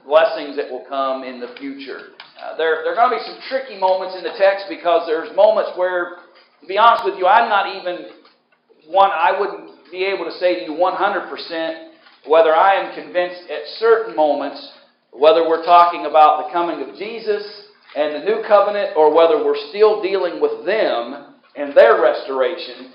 blessings that will come in the future. There are going to be some tricky moments in the text because there's moments where, to be honest with you, I wouldn't be able to say to you 100% whether I am convinced at certain moments whether we're talking about the coming of Jesus and the new covenant or whether we're still dealing with them and their restoration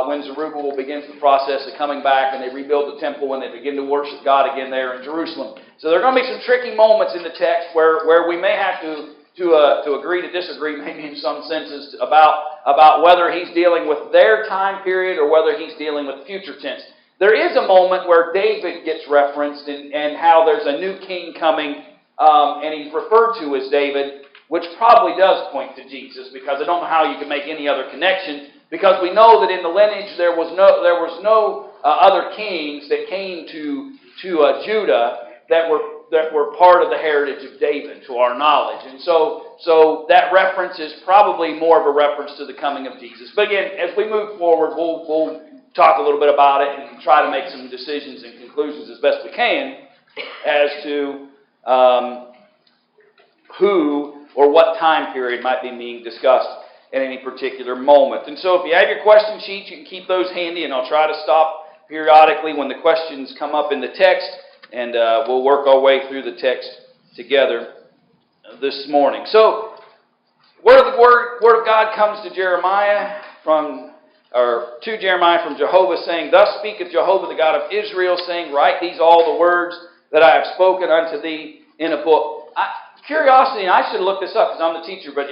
when Zerubbabel begins the process of coming back and they rebuild the temple and they begin to worship God again there in Jerusalem. So there are going to be some tricky moments in the text where we may have to agree to disagree, maybe in some senses, about whether he's dealing with their time period or whether he's dealing with future tense. There is a moment where David gets referenced and how there's a new king coming, and he's referred to as David, which probably does point to Jesus, because I don't know how you can make any other connection, because we know that in the lineage there was no other kings that came to Judah that were part of the heritage of David, to our knowledge. And so that reference is probably more of a reference to the coming of Jesus. But again, as we move forward, we'll talk a little bit about it and try to make some decisions and conclusions as best we can as to who or what time period might be being discussed at any particular moment. And so if you have your question sheets, you can keep those handy, and I'll try to stop periodically when the questions come up in the text, and we'll work our way through the text together this morning. So, Word of God comes to Jeremiah to Jeremiah from Jehovah, saying, "Thus speaketh Jehovah, the God of Israel, saying, Write these all the words that I have spoken unto thee in a book." Curiosity, and I should look this up because I'm the teacher, but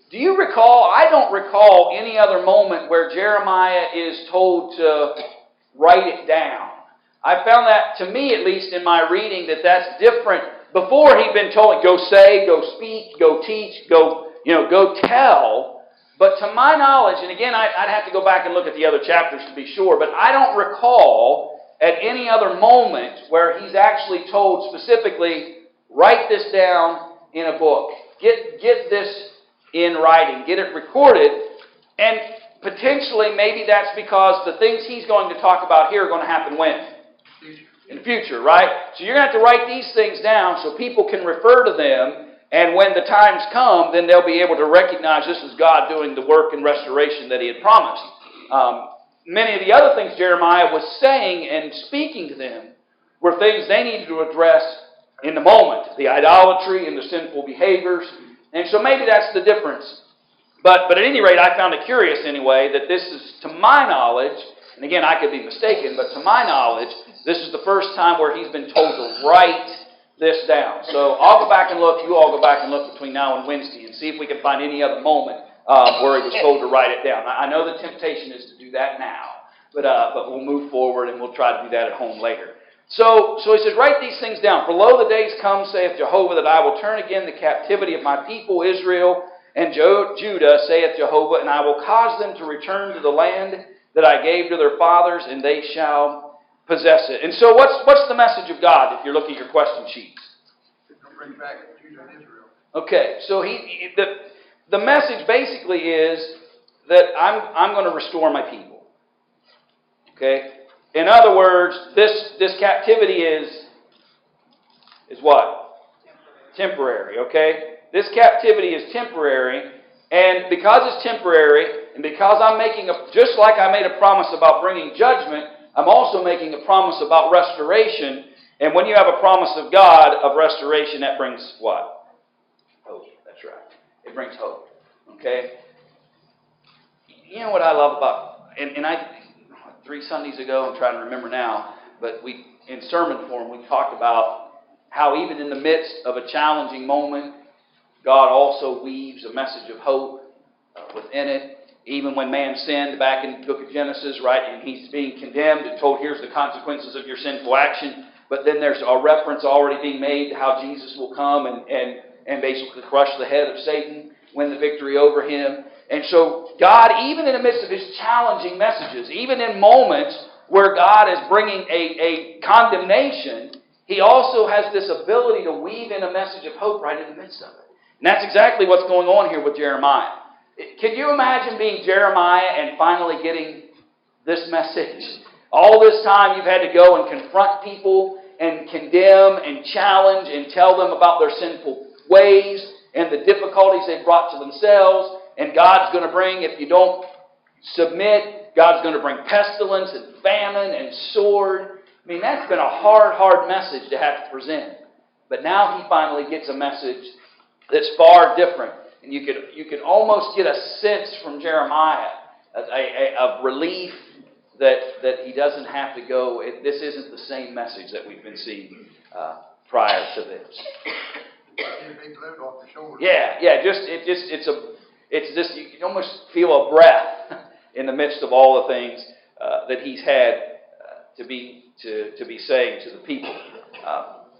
do you recall? I don't recall any other moment where Jeremiah is told to write it down. I found that, to me at least in my reading, that's different. Before he'd been told, go say, go speak, go teach, go tell. But to my knowledge, and again, I'd have to go back and look at the other chapters to be sure, but I don't recall at any other moment where he's actually told specifically, write this down in a book. Get this in writing. Get it recorded. And potentially, maybe that's because the things he's going to talk about here are going to happen when? In the future, right? So you're going to have to write these things down so people can refer to them, and when the times come, then they'll be able to recognize this is God doing the work and restoration that he had promised. Many of the other things Jeremiah was saying and speaking to them were things they needed to address in the moment. The idolatry and the sinful behaviors. And so maybe that's the difference. But at any rate, I found it curious anyway that this is, to my knowledge, and again, I could be mistaken, but to my knowledge, this is the first time where he's been told to write this down. So I'll go back and look, you all go back and look between now and Wednesday and see if we can find any other moment where he was told to write it down. I know the temptation is to do that now, but we'll move forward and we'll try to do that at home later. So he says, write these things down. For lo, the days come, saith Jehovah, that I will turn again the captivity of my people Israel and Judah, saith Jehovah, and I will cause them to return to the land that I gave to their fathers, and they shall possess it. And so what's the message of God if you're looking at your question sheets? Bring back Judah and Israel. Okay, so the message basically is that I'm going to restore my people. Okay? In other words, this captivity is what? Temporary, okay? This captivity is temporary, and because it's temporary, and because I'm making just like I made a promise about bringing judgment, I'm also making a promise about restoration. And when you have a promise of God of restoration, that brings what? Hope. That's right. It brings hope. Okay? You know what I love about, and I 3 Sundays ago, I'm trying to remember now, but in sermon form, we talked about how even in the midst of a challenging moment, God also weaves a message of hope within it. Even when man sinned back in the book of Genesis, right, and he's being condemned and told, here's the consequences of your sinful action. But then there's a reference already being made to how Jesus will come and basically crush the head of Satan, win the victory over him. And so God, even in the midst of his challenging messages, even in moments where God is bringing a condemnation, he also has this ability to weave in a message of hope right in the midst of it. And that's exactly what's going on here with Jeremiah. Can you imagine being Jeremiah and finally getting this message? All this time you've had to go and confront people and condemn and challenge and tell them about their sinful ways and the difficulties they've brought to themselves. And God's going to bring, if you don't submit, God's going to bring pestilence and famine and sword. I mean, that's been a hard message to have to present. But now he finally gets a message that's far different. And you could almost get a sense from Jeremiah of relief that he doesn't have to go. This isn't the same message that we've been seeing prior to this. They load off the shoulders. It's just you can almost feel a breath in the midst of all the things that he's had to be saying to the people.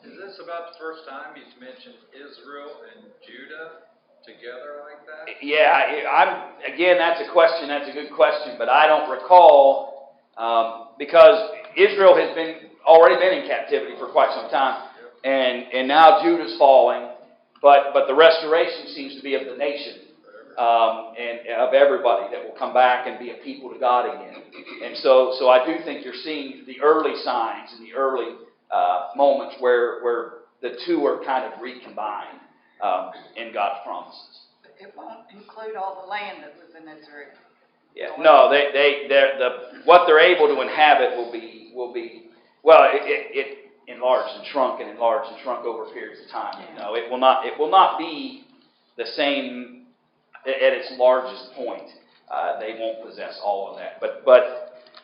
Is this about the first time he's mentioned Israel and Judah together like that? Yeah, that's a question. That's a good question, but I don't recall because Israel has already been in captivity for quite some time, and now Judah's falling, but the restoration seems to be of the nation. And of everybody that will come back and be a people to God again. And so I do think you're seeing the early signs and the early moments where the two are kind of recombined in God's promises. It won't include all the land that was in Israel. Yeah, no, what they're able to inhabit will be it enlarged and shrunk over periods of time. You know, it will not be the same. At its largest point, they won't possess all of that. But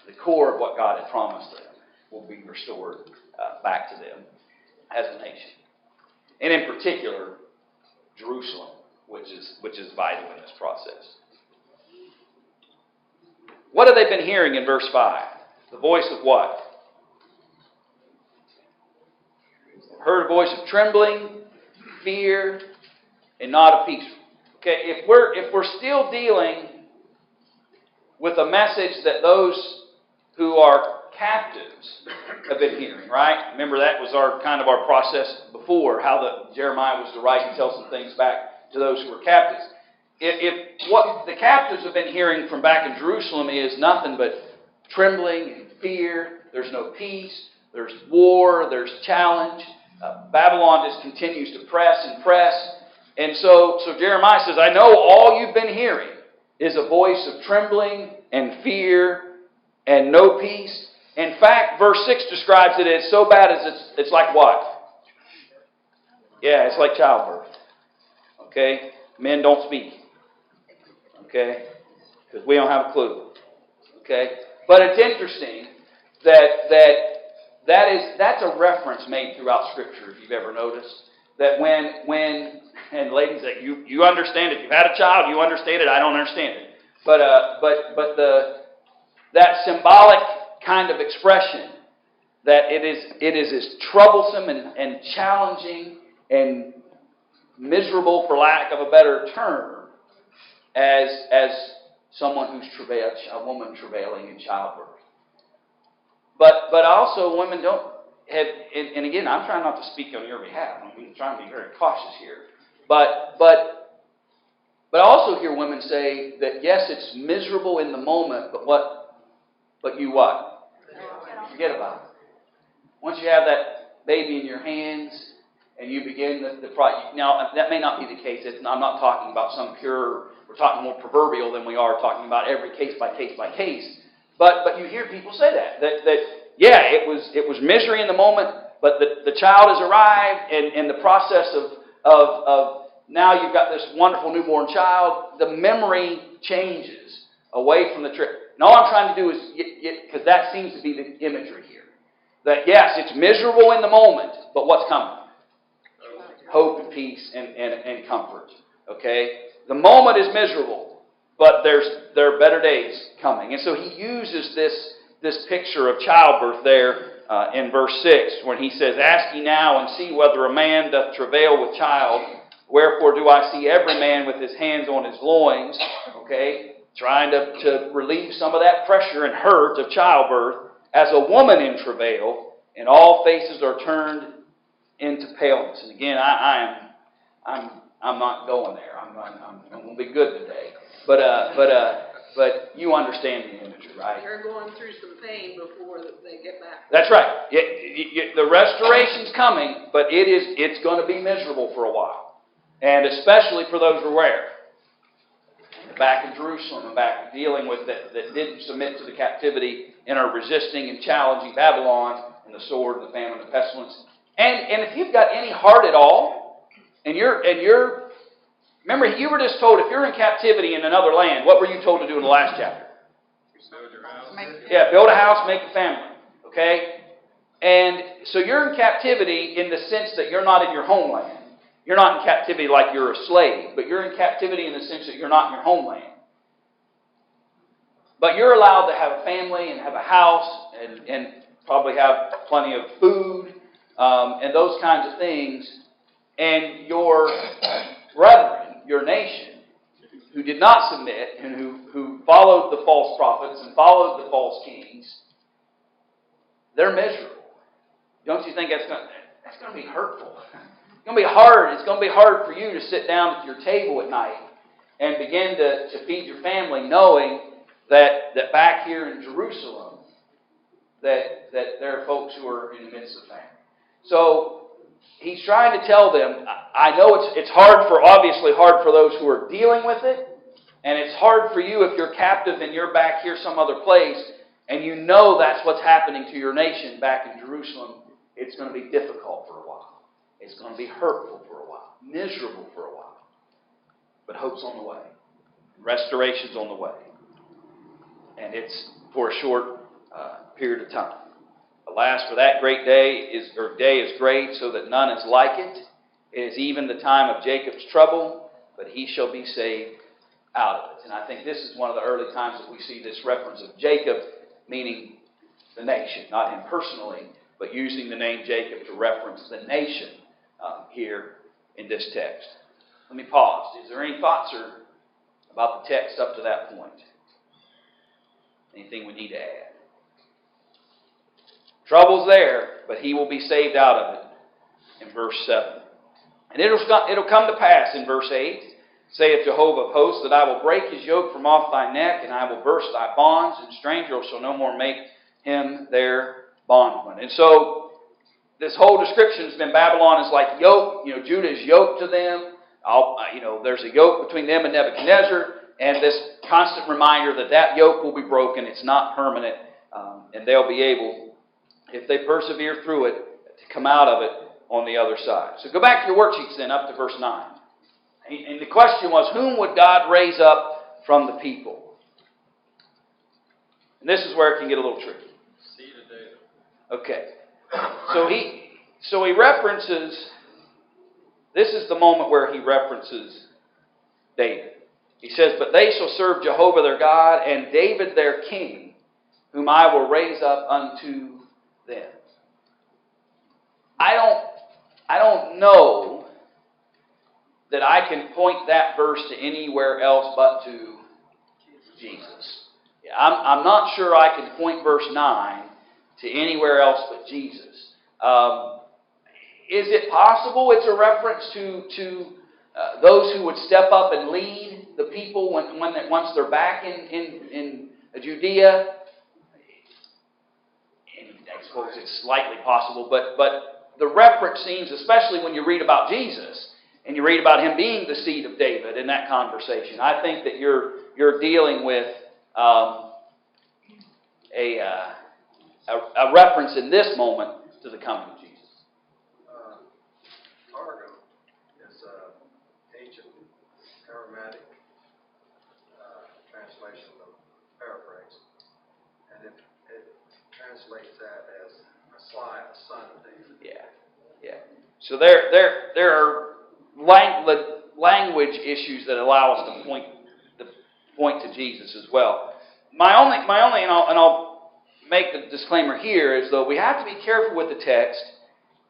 the core of what God had promised them will be restored back to them as a nation. And in particular, Jerusalem, which is vital in this process. What have they been hearing in verse 5? The voice of what? Heard a voice of trembling, fear, and not of peace. Okay, if we're still dealing with a message that those who are captives have been hearing, right? Remember that was our process before, how Jeremiah was to write and tell some things back to those who were captives. If what the captives have been hearing from back in Jerusalem is nothing but trembling and fear, there's no peace, there's war, there's challenge. Babylon just continues to press and press. And so Jeremiah says, I know all you've been hearing is a voice of trembling and fear and no peace. In fact, verse 6 describes it as so bad as it's like what? Yeah, it's like childbirth. Okay? Men don't speak. Okay? Because we don't have a clue. Okay? But it's interesting that's a reference made throughout Scripture, if you've ever noticed. That when and ladies, that you understand it. You've had a child, you understand it. I don't understand it. But that symbolic kind of expression that it is as troublesome and challenging and miserable, for lack of a better term, as someone who's a woman travailing in childbirth. But also women don't have, and again, I'm trying not to speak on your behalf. I'm trying to be very cautious here. But I also hear women say that yes, it's miserable in the moment, but you what? Forget about it. Once you have that baby in your hands and you begin the process. Now, that may not be the case. I'm not talking about some pure, we're talking more proverbial than we are talking about every case by case by case. But you hear people say that yeah, it was misery in the moment, but the child has arrived, and the process of now you've got this wonderful newborn child, the memory changes away from the trip. And all I'm trying to do is, because that seems to be the imagery here, that yes, it's miserable in the moment, but what's coming? Hope and peace and comfort. Okay? The moment is miserable, but there are better days coming. And so he uses this picture of childbirth there in verse 6, when he says, Ask ye now and see whether a man doth travail with child. Wherefore do I see every man with his hands on his loins, okay, trying to relieve some of that pressure and hurt of childbirth, as a woman in travail, and all faces are turned into paleness. And again, I'm not going there. I'm going to be good today. But but you understand the imagery, right? They're going through some pain before they get back. That's right. The restoration's coming, but it's going to be miserable for a while. And especially for those who are where? Back in Jerusalem and back dealing with that didn't submit to the captivity and are resisting and challenging Babylon and the sword and the famine and the pestilence. And if you've got any heart at all, and you're remember you were just told if you're in captivity in another land, what were you told to do in the last chapter? Build your house. Yeah, build a house, make a family. Okay? And so you're in captivity in the sense that you're not in your homeland. You're not in captivity like you're a slave, but you're in captivity in the sense that you're not in your homeland. But you're allowed to have a family and have a house and probably have plenty of food and those kinds of things. And your brethren, your nation, who did not submit and who followed the false prophets and followed the false kings, they're miserable. Don't you think that's going to be hurtful? It's going to be hard. It's going to be hard for you to sit down at your table at night and begin to feed your family knowing that back here in Jerusalem that there are folks who are in the midst of famine. So he's trying to tell them, I know it's obviously hard for those who are dealing with it, and it's hard for you if you're captive and you're back here some other place, and you know that's what's happening to your nation back in Jerusalem. It's going to be difficult for a while. It's going to be hurtful for a while, miserable for a while. But hope's on the way. Restoration's on the way. And it's for a short period of time. Alas, for that great day is great, so that none is like it. It is even the time of Jacob's trouble, but he shall be saved out of it. And I think this is one of the early times that we see this reference of Jacob, meaning the nation, not him personally, but using the name Jacob to reference the nation here in this text. Let me pause. Is there any thoughts about the text up to that point? Anything we need to add? Trouble's there, but he will be saved out of it in verse 7. And it'll come to pass in verse 8, saith Jehovah of hosts, that I will break his yoke from off thy neck, and I will burst thy bonds, and stranger shall no more make him their bondman. And so this whole description has been Babylon is like yoke. Judah is yoked to them. There's a yoke between them and Nebuchadnezzar, and this constant reminder that yoke will be broken. It's not permanent, and they'll be able, if they persevere through it, to come out of it on the other side. So go back to your worksheets then, up to verse 9. And the question was, whom would God raise up from the people? And this is where it can get a little tricky. Seed of David. Okay. So he references, this is the moment where he references David. He says, but they shall serve Jehovah their God and David their king, whom I will raise up unto them. I don't know that I can point that verse to anywhere else but to Jesus. Yeah, I'm not sure I can point verse 9 to anywhere else but Jesus. Is it possible it's a reference to those who would step up and lead the people once they're back in Judea? I suppose it's slightly possible, but the reference seems, especially when you read about Jesus and you read about him being the seed of David in that conversation, I think that you're dealing with a reference in this moment to the coming of Jesus. Targum is ancient Aramaic translation of paraphrase, and it translates that as Messiah, son of David. Yeah. So there are language issues that allow us to point to Jesus as well. My only, and I'll make the disclaimer here, is though we have to be careful with the text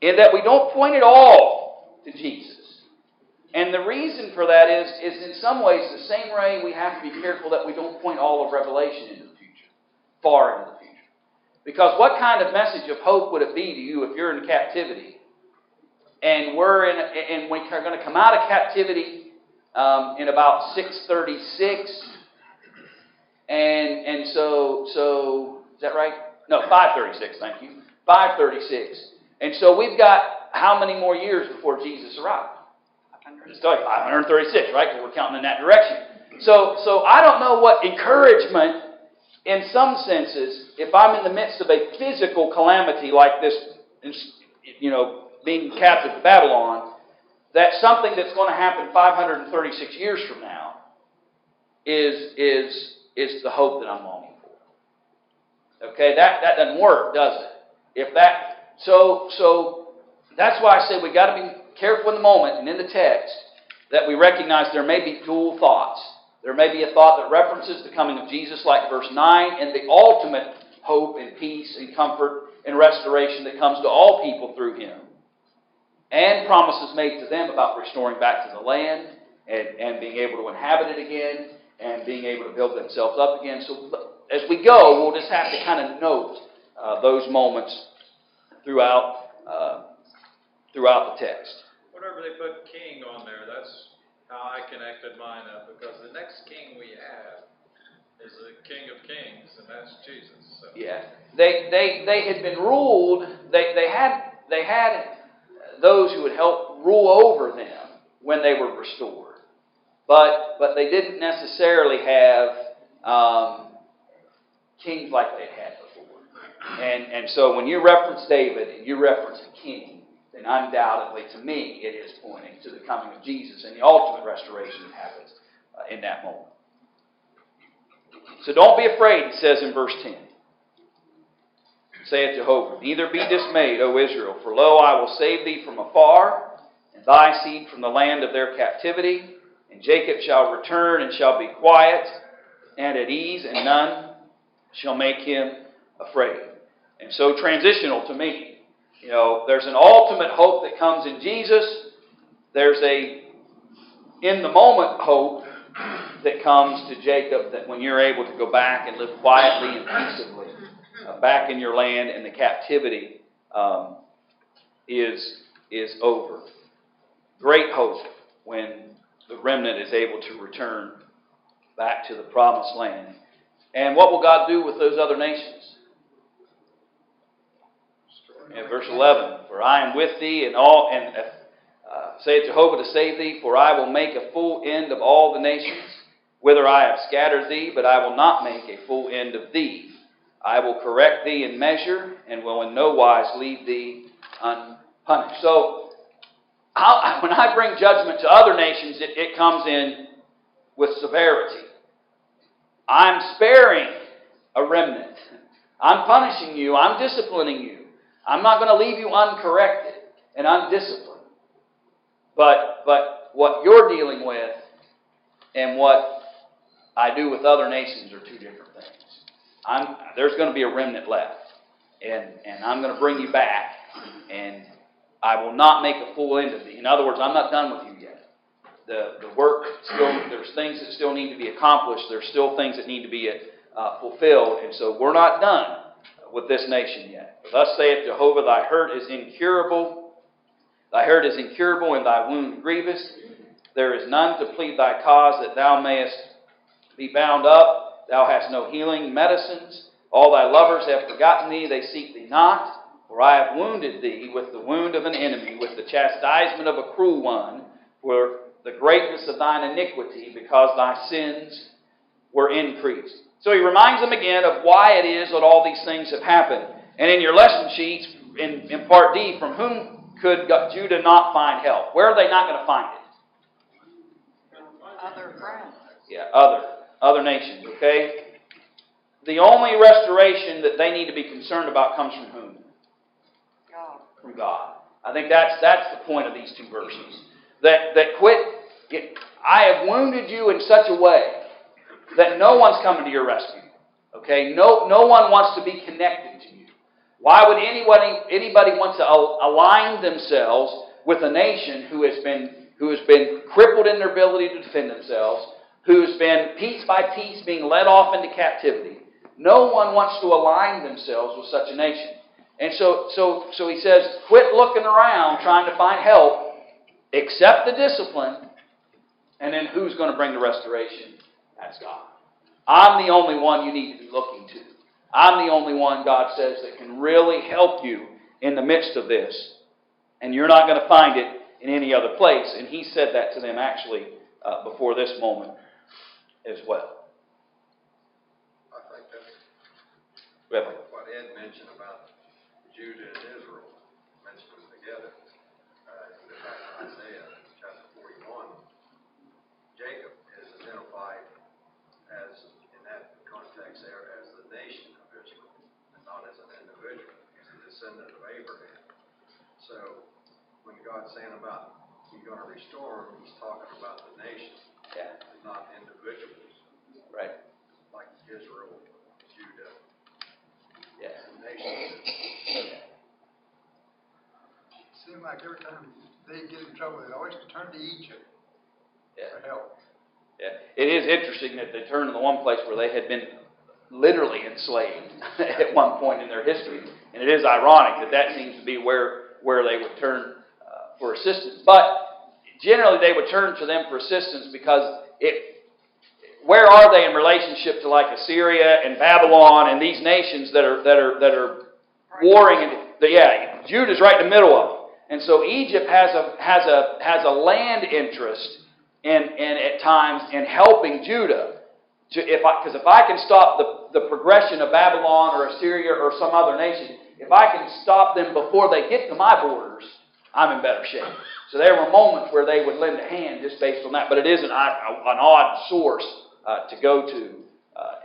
in that we don't point it all to Jesus. And the reason for that is in some ways the same way we have to be careful that we don't point all of Revelation into the future, far into the future. Because what kind of message of hope would it be to you if you're in captivity and we're going to come out of captivity in about 636, And so, is that right? No, 536, thank you. 536. And so we've got how many more years before Jesus arrived? It's still like 536, right? Because we're counting in that direction. So I don't know what encouragement, in some senses, if I'm in the midst of a physical calamity like this, being captive to Babylon, that something that's going to happen 536 years from now is the hope that I'm longing for. Okay, that doesn't work, does it? So that's why I say we got to be careful in the moment and in the text that we recognize there may be dual thoughts. There may be a thought that references the coming of Jesus, like verse 9, and the ultimate hope and peace and comfort and restoration that comes to all people through Him, and promises made to them about restoring back to the land and being able to inhabit it again and being able to build themselves up again. So as we go, we'll just have to kind of note those moments throughout the text. Whenever they put king on there, that's how I connected mine up, because the next king we have is the King of Kings, and that's Jesus. So. Yeah, they had been ruled. They had those who would help rule over them when they were restored, but they didn't necessarily have kings like they had before. And so when you reference David and you reference a king, then undoubtedly, to me, it is pointing to the coming of Jesus and the ultimate restoration that happens in that moment. So don't be afraid, it says in verse 10. Saith Jehovah, neither be dismayed, O Israel, for lo, I will save thee from afar, and thy seed from the land of their captivity. And Jacob shall return and shall be quiet and at ease, and none shall make him afraid. And so transitional to me. There's an ultimate hope that comes in Jesus. There's a in-the-moment hope that comes to Jacob, that when you're able to go back and live quietly and peaceably back in your land, and the captivity is over. Great hope when the remnant is able to return back to the promised land. And what will God do with those other nations? In verse 11, for I am with thee, saith Jehovah to save thee, for I will make a full end of all the nations, whither I have scattered thee, but I will not make a full end of thee. I will correct thee in measure, and will in no wise leave thee unpunished. So, when I bring judgment to other nations, it comes in with severity. I'm sparing a remnant. I'm punishing you. I'm disciplining you. I'm not going to leave you uncorrected and undisciplined. But what you're dealing with and what I do with other nations are two different things. There's going to be a remnant left. And I'm going to bring you back. And I will not make a full end of thee. In other words, I'm not done with you yet. The work there's things that still need to be accomplished. There's still things that need to be fulfilled. And so we're not done with this nation yet. Thus saith Jehovah, thy hurt is incurable. Thy hurt is incurable, and thy wound grievous. There is none to plead thy cause, that thou mayest be bound up. Thou hast no healing medicines. All thy lovers have forgotten thee, they seek thee not. For I have wounded thee with the wound of an enemy, with the chastisement of a cruel one, for the greatness of thine iniquity, because thy sins were increased. So he reminds them again of why it is that all these things have happened. And in your lesson sheets, in part D, from whom could Judah not find help? Where are they not going to find it? Other friends. Yeah, other nations, okay? The only restoration that they need to be concerned about comes from whom? God. From God. I think that's the point of these two verses. I have wounded you in such a way that no one's coming to your rescue. Okay? No one wants to be connected to you. Why would anybody want to align themselves with a nation who has been crippled in their ability to defend themselves, who's been piece by piece being led off into captivity? No one wants to align themselves with such a nation. And so he says, quit looking around trying to find help, accept the discipline, and then who's going to bring the restoration? That's God. I'm the only one you need to be looking to. I'm the only one, God says, that can really help you in the midst of this. And you're not going to find it in any other place. And He said that to them actually before this moment as well. I think that's Go ahead. what Ed mentioned about Judah and Israel, mentioned them together. If you go back to Isaiah chapter 41, Jacob is identified as, in that context there, as the nation of Israel, and not as an individual. He's a descendant of Abraham. So, when God's saying about He's going to restore them, He's talking about the nation, Yeah. and not individuals, Right. like Israel, Judah, Yeah. and nations. Seems like every time they get in trouble, they always turn to Egypt Yeah. for help. Yeah. It is interesting that they turn to the one place where they had been literally enslaved at one point in their history. And it is ironic that that seems to be where they would turn for assistance. But generally they would turn to them for assistance because where are they in relationship to like Assyria and Babylon and these nations that are warring? And Judah's right in the middle of them. And so Egypt has a land interest in at times in helping Judah. Because if I can stop the progression of Babylon or Assyria or some other nation, if I can stop them before they get to my borders, I'm in better shape. So there were moments where they would lend a hand just based on that. But it is an odd source to go to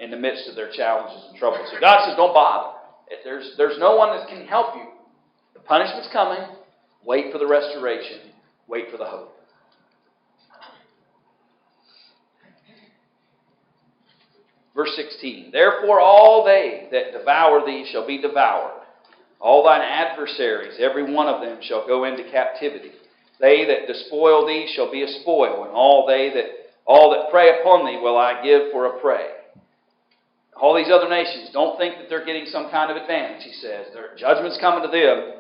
in the midst of their challenges and troubles. So God says, don't bother. There's no one that can help you. The punishment's coming. Wait for the restoration. Wait for the hope. Verse 16, therefore all they that devour thee shall be devoured. All thine adversaries, every one of them, shall go into captivity. They that despoil thee shall be a spoil, and all that prey upon thee will I give for a prey. All these other nations, don't think that they're getting some kind of advantage, he says. Their judgment's coming to them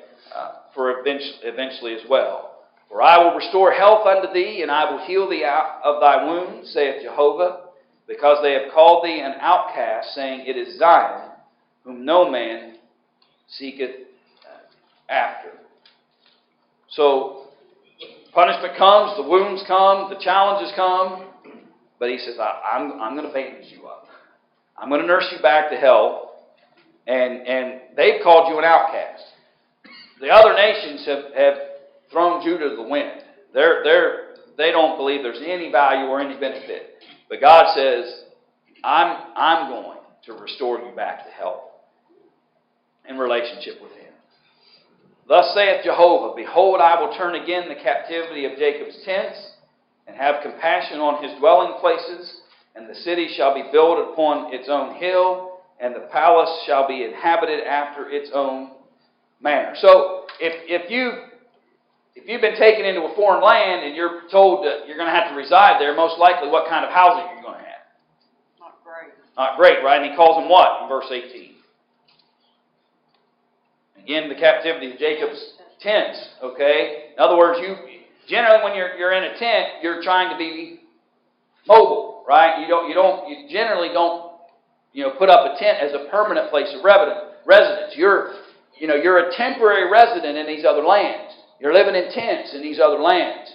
for eventually as well. For I will restore health unto thee, and I will heal thee out of thy wounds, saith Jehovah, because they have called thee an outcast, saying, it is Zion, whom no man seeketh after. So, punishment comes, the wounds come, the challenges come, but he says, I'm going to bandage you up. I'm going to nurse you back to health, and they've called you an outcast. The other nations have thrown Judah to the wind. They don't believe there's any value or any benefit. But God says, I'm going to restore you back to health in relationship with Him. Thus saith Jehovah, behold, I will turn again the captivity of Jacob's tents, and have compassion on his dwelling places, and the city shall be built upon its own hill, and the palace shall be inhabited after its own manner. So, if you've been taken into a foreign land and you're told that you're going to have to reside there, most likely what kind of housing are you going to have? Not great. Not great, right? And he calls them what in verse 18? Again, the captivity of Jacob's tents, okay? In other words, generally when you're in a tent, you're trying to be mobile, right? You generally don't put up a tent as a permanent place of residence. You're a temporary resident in these other lands. You're living in tents in these other lands.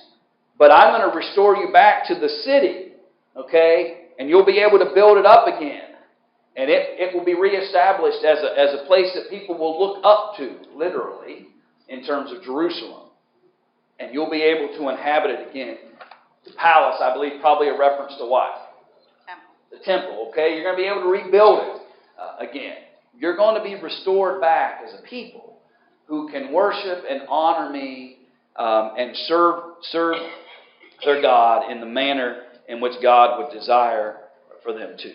But I'm going to restore you back to the city, okay? And you'll be able to build it up again. And it will be reestablished as a place that people will look up to, literally, in terms of Jerusalem. And you'll be able to inhabit it again. The palace, I believe, probably a reference to what? Temple. The temple, okay? You're going to be able to rebuild it again. You're going to be restored back as a people who can worship and honor me and serve their God in the manner in which God would desire for them to.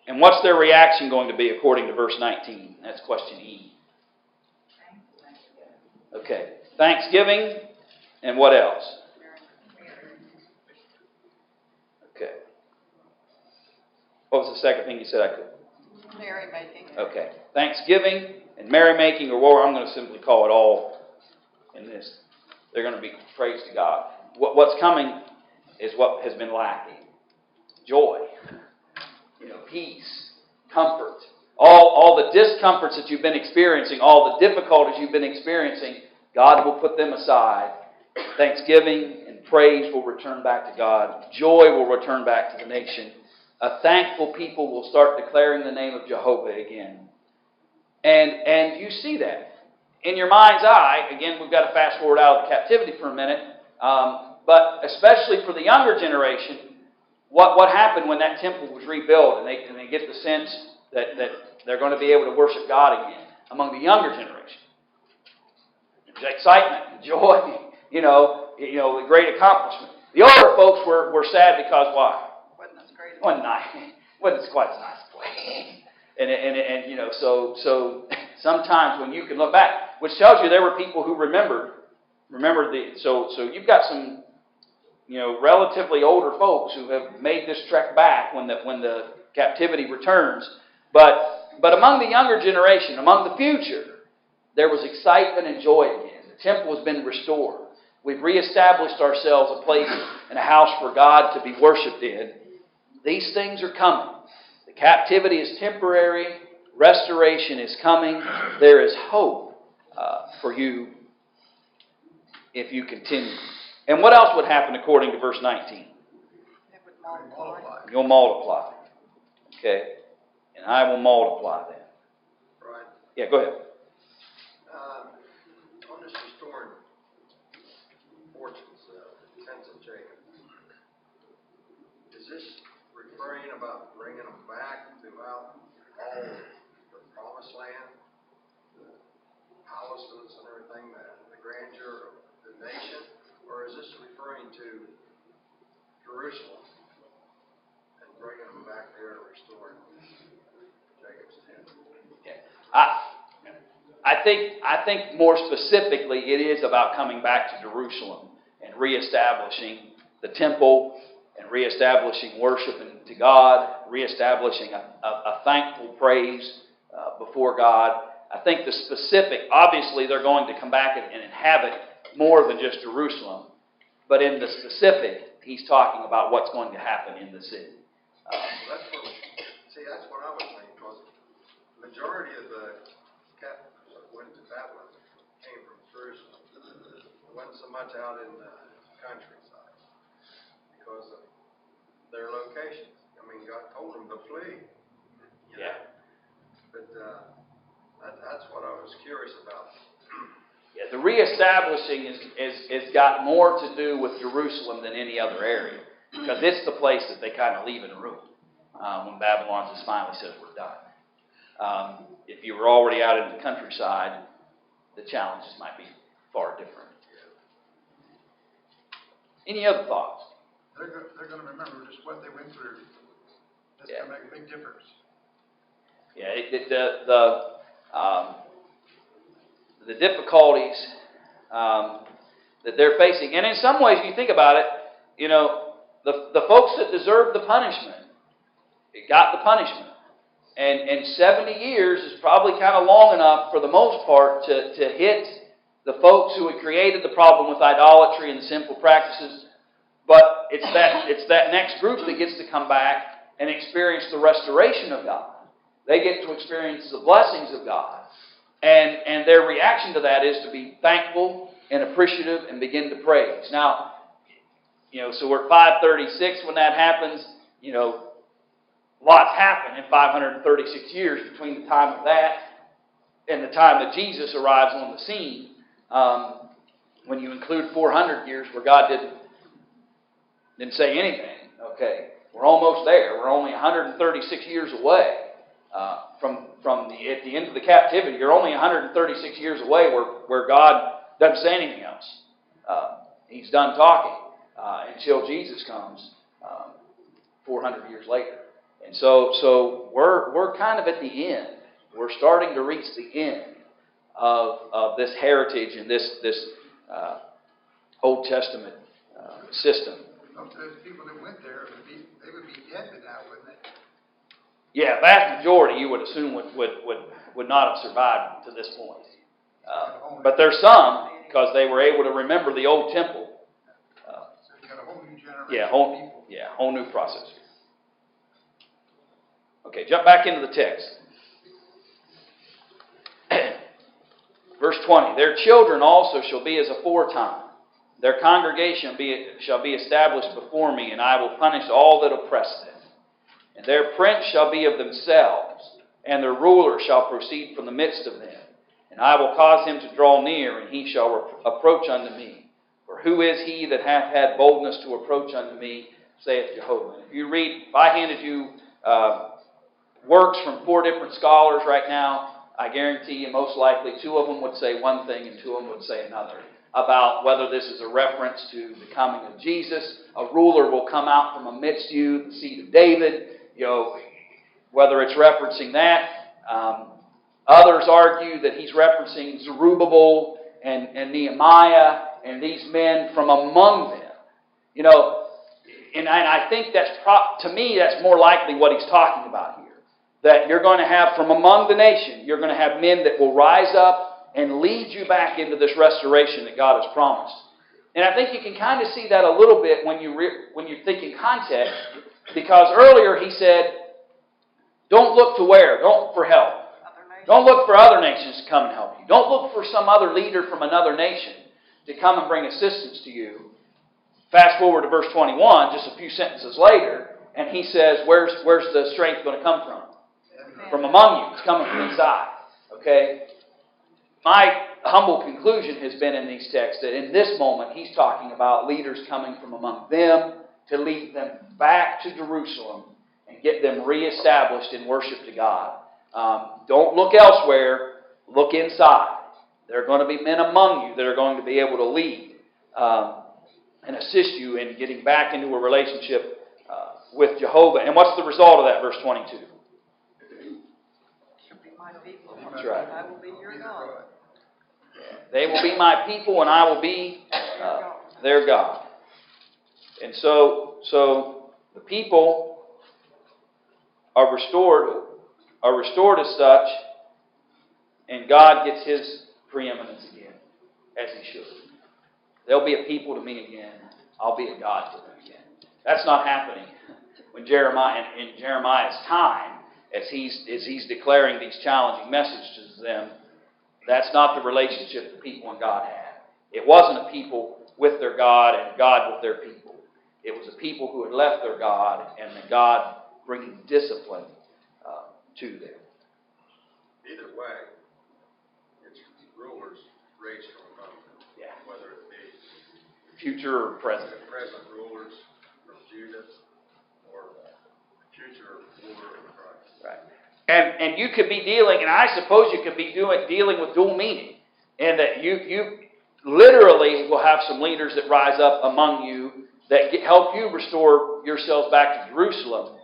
And what's their reaction going to be according to verse 19? That's question E. Okay. Thanksgiving and what else? Okay. What was the second thing you said I could? Merrymaking. Okay. Thanksgiving and merrymaking, or what I'm going to simply call it all in this. They're going to be praise to God. What's coming is what has been lacking. joy, peace, comfort. All the discomforts that you've been experiencing, all the difficulties you've been experiencing, God will put them aside. Thanksgiving and praise will return back to God. Joy will return back to the nation. A thankful people will start declaring the name of Jehovah again. And you see that. In your mind's eye, again, we've got to fast forward out of the captivity for a minute, but especially for the younger generation, what happened when that temple was rebuilt and they get the sense that they're going to be able to worship God again among the younger generation? There's excitement, joy, the great accomplishment. The older folks were sad because why? Wasn't as great. It wasn't nice. It wasn't quite as nice a place. And so sometimes when you can look back, which tells you there were people who remembered so you've got some relatively older folks who have made this trek back when the captivity returns. But among the younger generation, among the future, there was excitement and joy again. The temple has been restored. We've reestablished ourselves a place and a house for God to be worshipped in. These things are coming. The captivity is temporary. Restoration is coming. There is hope for you if you continue. And what else would happen according to verse 19? It would multiply. You'll multiply. Okay? And I will multiply them. Right. Yeah, go ahead. On this restored fortunes, tents of Jacob, is this referring about bringing them back throughout all the promised land, the palaces and everything, the grandeur of the nation, or is this referring to Jerusalem and bringing them back there and restoring Jacob's tent? Yeah. I think more specifically it is about coming back to Jerusalem and reestablishing the temple and reestablishing worship to God, reestablishing a thankful praise before God. I think the specific, obviously they're going to come back and inhabit more than just Jerusalem, but in the specific, he's talking about what's going to happen in the city. That's what I was thinking, because the majority of the captives that went to Babylon came from Jerusalem. It wasn't so much out in the countryside because of their locations. I mean, God told them to flee. Yeah. But that's what I was curious about. Yeah, the reestablishing is got more to do with Jerusalem than any other area, because it's the place that they kind of leave in ruin when Babylon just finally says we're done. If you were already out in the countryside, the challenges might be far different. Any other thoughts? They're going to remember just what they went through. That's Yeah. going to make a big difference. Yeah, the difficulties that they're facing, and in some ways, you think about it, the folks that deserved the punishment, got the punishment, and 70 years is probably kind of long enough for the most part to hit the folks who had created the problem with idolatry and the sinful practices. But it's that next group that gets to come back and experience the restoration of God. They get to experience the blessings of God. And their reaction to that is to be thankful and appreciative and begin to praise. Now, so we're at 536 when that happens. Lots happened in 536 years between the time of that and the time that Jesus arrives on the scene. When you include 400 years where God didn't say anything, okay, we're almost there. We're only 136 years away at the end of the captivity. You're only 136 years away where God doesn't say anything else. He's done talking until Jesus comes 400 years later. And so we're kind of at the end. We're starting to reach the end of this heritage and this Old Testament system. Most of those people that went there, they would be dead by now, wouldn't they? Yeah, vast majority you would assume would not have survived to this point. But there's some, because they were able to remember the old temple. So you got a whole new generation Yeah, of people. whole new process. Okay, jump back into the text. Verse 20, their children also shall be as aforetime. Their congregation shall be established before me, and I will punish all that oppress them. And their prince shall be of themselves, and their ruler shall proceed from the midst of them. And I will cause him to draw near, and he shall approach unto me. For who is he that hath had boldness to approach unto me, saith Jehovah. And if you read, if I handed you works from 4 different scholars right now, I guarantee you most likely 2 of them would say one thing and 2 of them would say another about whether this is a reference to the coming of Jesus. A ruler will come out from amidst you, the seed of David, whether it's referencing that. Others argue that he's referencing Zerubbabel and Nehemiah and these men from among them. And I think to me, that's more likely what he's talking about here. That you're going to have from among the nation, you're going to have men that will rise up and lead you back into this restoration that God has promised. And I think you can kind of see that a little bit when you think in context, because earlier he said, don't look to where? Don't look for help. Don't look for other nations to come and help you. Don't look for some other leader from another nation to come and bring assistance to you. Fast forward to verse 21, just a few sentences later, and he says, where's the strength going to come from? From among you. It's coming from inside. Okay? My humble conclusion has been in these texts that in this moment he's talking about leaders coming from among them to lead them back to Jerusalem and get them reestablished in worship to God. Don't look elsewhere. Look inside. There are going to be men among you that are going to be able to lead and assist you in getting back into a relationship with Jehovah. And what's the result of that? Verse 22. Shall be my people. That's right. I will be your God. They will be my people, and I will be their God. And so the people are restored as such, and God gets His preeminence again, as He should. They'll be a people to me again. I'll be a God to them again. That's not happening when Jeremiah's time, as he's declaring these challenging messages to them. That's not the relationship the people and God had. It wasn't a people with their God and God with their people. It was a people who had left their God and the God bringing discipline to them. Either way, it's rulers raised from among them. Yeah. Whether it be Future or present. present rulers from Judah or future ruler of Christ. Right. And you could be dealing, and I suppose you could be dealing with dual meaning, and that you literally will have some leaders that rise up among you that help you restore yourselves back to Jerusalem.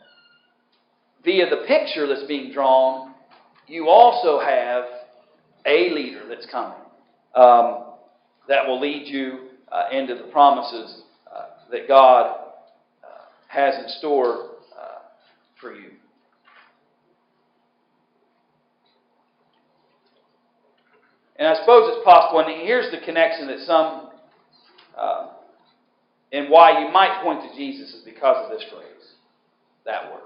Via the picture that's being drawn, you also have a leader that's coming that will lead you into the promises that God has in store for you. And I suppose it's possible, and here's the connection that some, and why you might point to Jesus is because of this phrase, that word.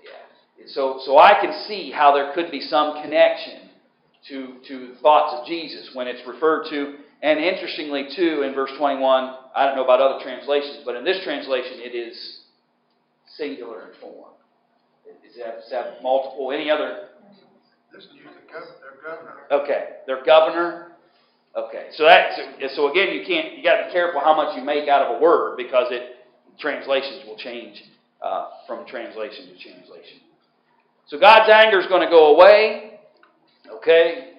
Yeah. So I can see how there could be some connection to the thoughts of Jesus when it's referred to, and interestingly too, in verse 21, I don't know about other translations, but in this translation it is singular in form. Does it have multiple? Any other? This is their governor. Okay, their governor. Okay, so again, you got to be careful how much you make out of a word because translations will change from translation to translation. So God's anger is going to go away. Okay,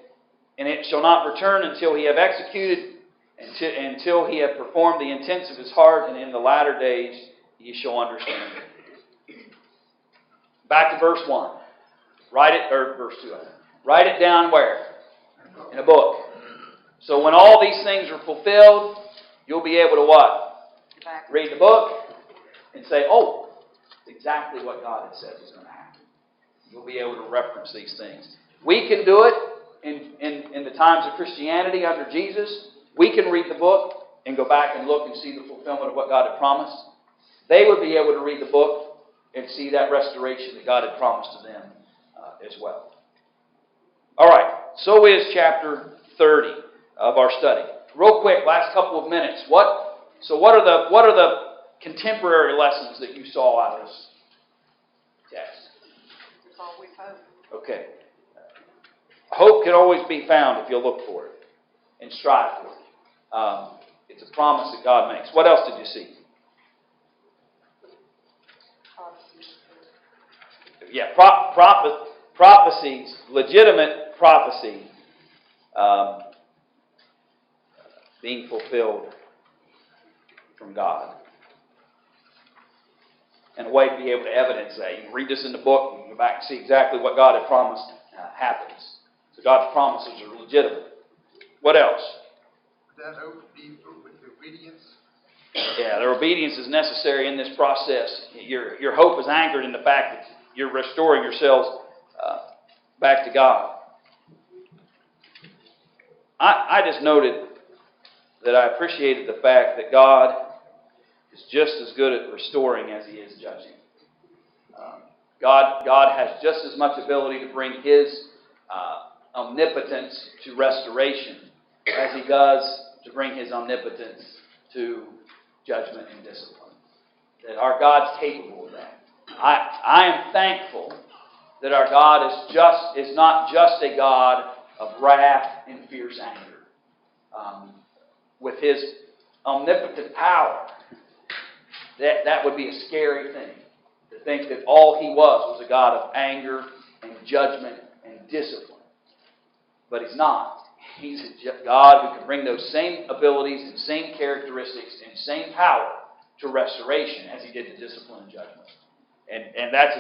and it shall not return until He have executed, until He have performed the intents of His heart, and in the latter days ye shall understand it. Back to verse 1. Verse 2. Write it down where? In a book. So when all these things are fulfilled, you'll be able to what? Read the book and say, oh, exactly what God had said was going to happen. You'll be able to reference these things. We can do it in the times of Christianity under Jesus. We can read the book and go back and look and see the fulfillment of what God had promised. They would be able to read the book and see that restoration that God had promised to them as well. All right, so is chapter 30 of our study. Real quick, last couple of minutes. What are the contemporary lessons that you saw out of this text? It's always hope. Okay. Hope can always be found if you look for it and strive for it. It's a promise that God makes. What else did you see? Yeah, prophecies, legitimate prophecy being fulfilled from God. And a way to be able to evidence that. You can read this in the book, you can go back and see exactly what God had promised happens. So God's promises are legitimate. What else? That hope be with obedience. Yeah, their obedience is necessary in this process. Your hope is anchored in the fact that you're restoring yourselves back to God. I just noted that I appreciated the fact that God is just as good at restoring as He is judging. God has just as much ability to bring His omnipotence to restoration as He does to bring His omnipotence to judgment and discipline. That our God's capable of that. I am thankful that our God is not just a God of wrath and fierce anger. With His omnipotent power, that would be a scary thing. To think that all He was a God of anger and judgment and discipline. But He's not. He's a God who can bring those same abilities and same characteristics and same power to restoration as He did to discipline and judgment. And that's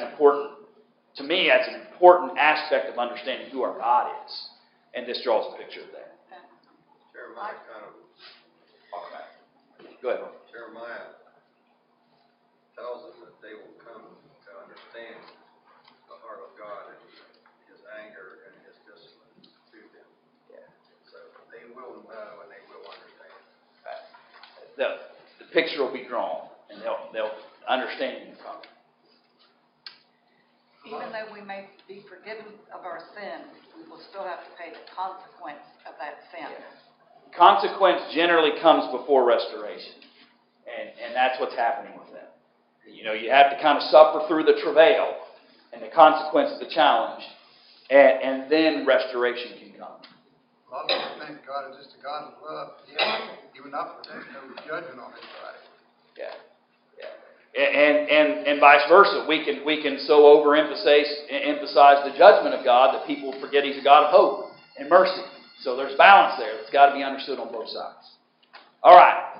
to me, that's an important aspect of understanding who our God is. And this draws a picture of that. Jeremiah kind of, Go ahead. Jeremiah tells them that they will come to understand the heart of God and His anger and His discipline to them. Yeah. So they will know and they will understand. The picture will be drawn, and they'll understand will come. Even though we may be forgiven of our sins, we will still have to pay the consequence of that sin. Consequence generally comes before restoration, and that's what's happening with them. You have to kind of suffer through the travail and the consequence of the challenge, and then restoration can come. A lot of people think God is just a God of love. Yeah, He will not put no judgment on anybody. Yeah. And vice versa. We can so emphasize the judgment of God that people forget He's a God of hope and mercy. So there's balance there. It's got to be understood on both sides. All right.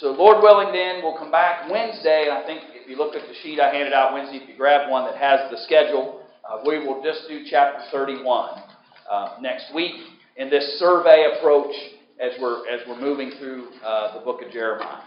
So Lord willing, then we'll come back Wednesday. And I think if you look at the sheet I handed out Wednesday, if you grab one that has the schedule, we will just do chapter 31 next week in this survey approach as we're moving through the book of Jeremiah.